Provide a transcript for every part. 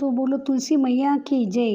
तो बोलो तुलसी मैया की जय,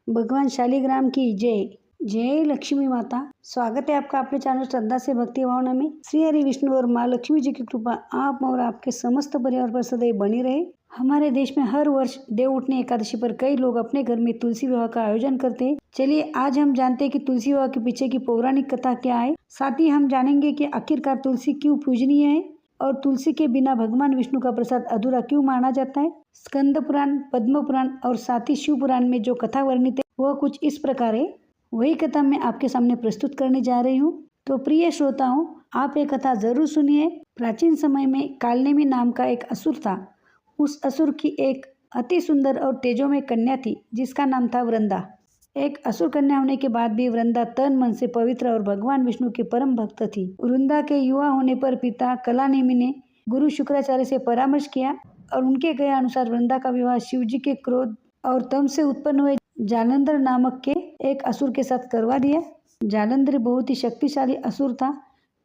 भगवान शालिग्राम की जय। जय लक्ष्मी माता। स्वागत है आपका अपने चैनल श्रद्धा से भक्ति भावना में। श्री हरि विष्णु और माँ लक्ष्मी जी की कृपा आप और आपके समस्त परिवार पर सदैव बनी रहे। हमारे देश में हर वर्ष देव उठनी एकादशी पर कई लोग अपने घर में तुलसी विवाह का आयोजन करते हैं। चलिए आज हम जानते हैं कि तुलसी विवाह के पीछे की पौराणिक कथा क्या है। साथ ही हम जानेंगे कि आखिरकार तुलसी क्यों पूजनीय है और तुलसी के बिना भगवान विष्णु का प्रसाद अधूरा क्यों माना जाता है। स्कंद पुराण, पद्म पुराण और साथ ही शिव पुराण में जो कथा वर्णित है वह कुछ इस प्रकार है। वही कथा मैं आपके सामने प्रस्तुत करने जा रही हूँ। तो प्रिय श्रोताओं, आप ये कथा जरूर सुनिए। प्राचीन समय में कालनेमी नाम का एक असुर था। उस असुर की एक अति सुंदर और तेजोमय कन्या थी जिसका नाम था वृंदा। एक असुर कन्या होने के बाद भी वृंदा तन मन से पवित्र और भगवान विष्णु के परम भक्त थी। वृंदा के युवा होने पर पिता कलानेमी ने गुरु शुक्राचार्य से परामर्श किया और उनके कहे अनुसार वृंदा का विवाह शिव जी के क्रोध और तम से उत्पन्न हुए जालंधर नामक के एक असुर के साथ करवा दिया। जालंधर बहुत ही शक्तिशाली असुर था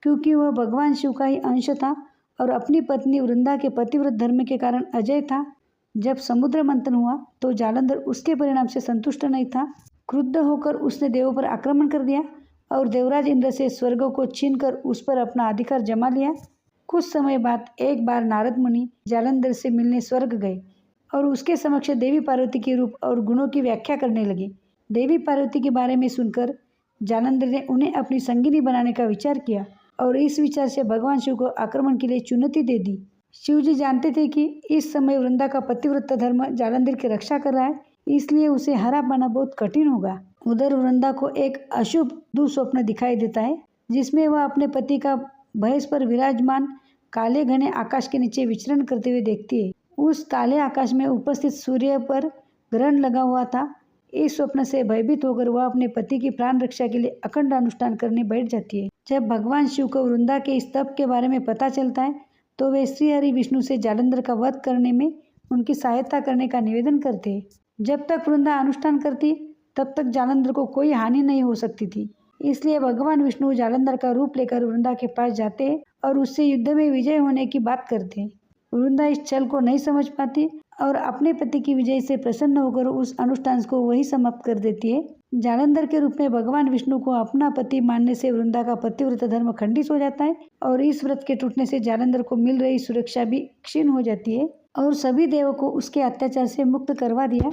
क्योंकि वह भगवान शिव का ही अंश था और अपनी पत्नी वृंदा के पतिव्रत धर्म के कारण अजय था। जब समुद्र मंथन हुआ तो जालंधर उसके परिणाम से संतुष्ट नहीं था। क्रुद्ध होकर उसने देवों पर आक्रमण कर दिया और देवराज इंद्र से स्वर्ग को छीनकर उस पर अपना अधिकार जमा लिया। कुछ समय बाद एक बार नारद मुनि जालंधर से मिलने स्वर्ग गए और उसके समक्ष देवी पार्वती के रूप और गुणों की व्याख्या करने लगे। देवी पार्वती के बारे में सुनकर जालंधर ने उन्हें अपनी संगिनी बनाने का विचार किया और इस विचार से भगवान शिव को आक्रमण के लिए चुनौती दे दी। शिव जी जानते थे कि इस समय वृंदा का पतिव्रत धर्म जालंधर की रक्षा कर रहा है, इसलिए उसे हरा पाना बहुत कठिन होगा। उधर वृंदा को एक अशुभ दुस्वप्न दिखाई देता है जिसमें वह अपने पति का भैंस पर विराजमान काले घने आकाश के नीचे विचरण करते हुए देखती है। उस काले आकाश में उपस्थित सूर्य पर ग्रहण लगा हुआ था। इस स्वप्न से भयभीत होकर वह अपने पति की प्राण रक्षा के लिए अखंड अनुष्ठान करने बैठ जाती है। जब भगवान शिव को वृंदा के इस तप के बारे में पता चलता है तो वे श्री हरि विष्णु से जालंधर का वध करने में उनकी सहायता करने का निवेदन करते हैं। जब तक वृंदा अनुष्ठान करती तब तक जालंधर को कोई हानि नहीं हो सकती थी, इसलिए भगवान विष्णु जालंधर का रूप लेकर वृंदा के पास जाते हैं और उससे युद्ध में विजय होने की बात करते हैं। वृंदा इस छल को नहीं समझ पाती और अपने पति की विजय से प्रसन्न होकर उस अनुष्ठान को वही समाप्त कर देती है। जालंधर के रूप में भगवान विष्णु को अपना पति मानने से वृंदा का पतिव्रत धर्म खंडित हो जाता है और इस व्रत के टूटने से जालंधर को मिल रही सुरक्षा भी क्षीण हो जाती है और सभी देवों को उसके अत्याचार से मुक्त करवा दिया।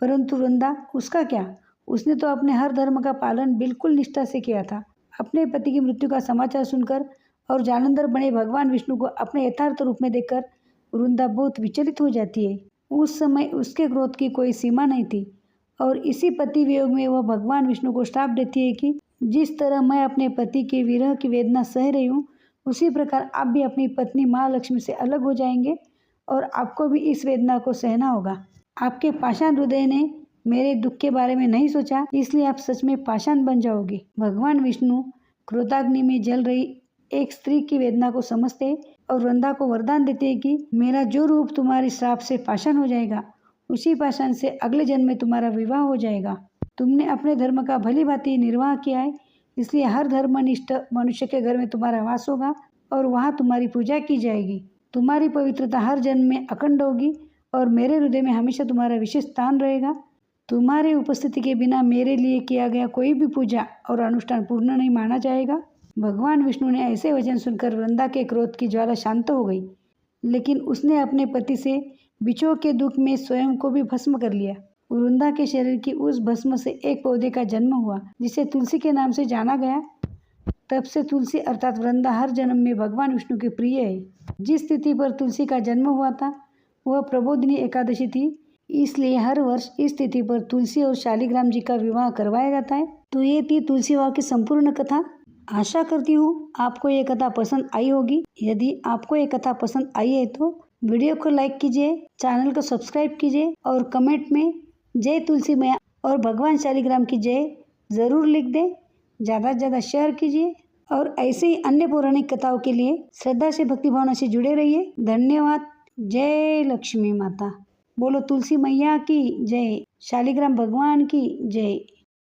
परंतु वृंदा, उसका क्या? उसने तो अपने हर धर्म का पालन बिल्कुल निष्ठा से किया था। अपने पति की मृत्यु का समाचार सुनकर और जालंधर बने भगवान विष्णु को अपने यथार्थ रूप में देखकर वृंदा बहुत विचलित हो जाती है। उस समय उसके क्रोध की कोई सीमा नहीं थी और इसी पति वियोग में वह भगवान विष्णु को श्राप देती है कि जिस तरह मैं अपने पति के विरह की वेदना सह रही हूँ उसी प्रकार आप भी अपनी पत्नी माँ लक्ष्मी से अलग हो जाएंगे और आपको भी इस वेदना को सहना होगा। आपके पाषाण हृदय ने मेरे दुख के बारे में नहीं सोचा, इसलिए आप सच में पाषाण बन जाओगे। भगवान विष्णु क्रोधाग्नि में जल रही एक स्त्री की वेदना को समझते और वृंदा को वरदान देते हैं कि मेरा जो रूप तुम्हारी श्राप से पाषाण हो जाएगा उसी पाषाण से अगले जन्म में तुम्हारा विवाह हो जाएगा। तुमने अपने धर्म का भली भांति निर्वाह किया है, इसलिए हर धर्मनिष्ठ मनुष्य के घर में तुम्हारा वास होगा और वहाँ तुम्हारी पूजा की जाएगी। तुम्हारी पवित्रता हर जन्म में अखंड होगी और मेरे हृदय में हमेशा तुम्हारा विशेष स्थान रहेगा। तुम्हारी उपस्थिति के बिना मेरे लिए किया गया कोई भी पूजा और अनुष्ठान पूर्ण नहीं माना जाएगा। भगवान विष्णु ने ऐसे वचन सुनकर वृंदा के क्रोध की ज्वाला शांत हो गई, लेकिन उसने अपने पति से विछोह के दुख में स्वयं को भी भस्म कर लिया। वृंदा के शरीर की उस भस्म से एक पौधे का जन्म हुआ जिसे तुलसी के नाम से जाना गया। तब से तुलसी अर्थात वृंदा हर जन्म में भगवान विष्णु की प्रिय है। जिस तिथि पर तुलसी का जन्म हुआ था वह प्रबोधिनी एकादशी थी, इसलिए हर वर्ष इस तिथि पर तुलसी और शालिग्राम जी का विवाह करवाया जाता है। तो ये थी तुलसी विवाह की संपूर्ण कथा। आशा करती हूँ आपको ये कथा पसंद आई होगी। यदि आपको ये कथा पसंद आई है तो वीडियो को लाइक कीजिए, चैनल को सब्सक्राइब कीजिए और कमेंट में जय तुलसी मैया और भगवान शालिग्राम की जय ज़रूर लिख दें। ज़्यादा से ज़्यादा शेयर कीजिए और ऐसे ही अन्य पौराणिक कथाओं के लिए श्रद्धा से भक्ति भावना से जुड़े रहिए। धन्यवाद। जय लक्ष्मी माता। बोलो तुलसी मैया की जय, शालिग्राम भगवान की जय।